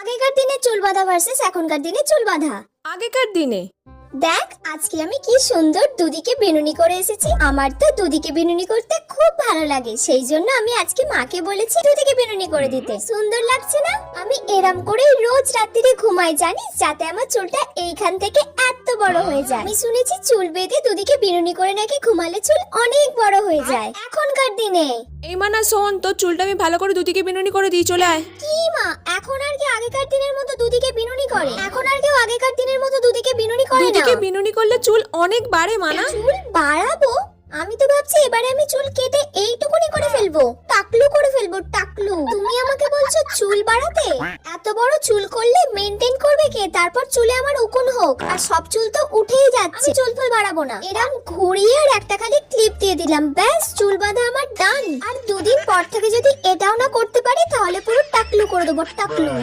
আগেকার দিনে চুল বাঁধা ভার্সেস এখনকার দিনে চুল বাঁধা। আগেকার দিনে দেখ আজকে আমি কি সুন্দর দুদিকে বিনুনি করে এসেছি। আমার তো দুদিকে বিনুনি করতে খুব ভালো লাগে, সেই জন্য আমি আজকে মাকে বলেছি দুদিকে বিনুনি করে দিতে। সুন্দর লাগছে না? আমি এরম করে রোজ রাত্রিরে ঘুমাই জানিস, যাতে আমার চুলটা এইখান থেকে এত বড় হয়ে যায়। আমি শুনেছি চুল বেঁধে দুদিকে বিনুনি করে নাকি ঘুমালে চুল অনেক বড় হয়ে যায় এখনকার দিনে। এই মানা শোন, তোর চুলটা আমি ভালো করে দুদিকে বিনুনি করে দিই, চলে আয়। কি মা, এখন আর কি আগেকার দিনের মতো দুদিকে বিনুনি করে? এখন আর কেউ আগেকার দিনের মতো দুদিকে বিনুনি করে না। দুদিকে বিনুনি করলে চুল অনেক বাড়ে মানা। চুল বাড়াবো? আমি তো ভাবছি এবারে আমি চুল কেটে এইটুকুনি করে ফেলবো, টাকলু করে ফেলবো, টাকলু। তুমি আমাকে বলছো চুল বাড়াতে? এত বড় চুল করলে মেনটেন করবে কে? তারপর চুলে আমার উকুন হোক, আর সব চুল তো উঠেই যাচ্ছে। চুল ফুল বাড়াবো না, এরকম ঘুরিয়ে আর একটা খালি ক্লিপ দিয়ে দিলাম, ব্যাস চুল বাঁধা আমার ডান। আর দুদিন পর থেকে যদি এটাও না করতে পারি তাহলে পুরো টাকলু করে দেবো, টাকলু।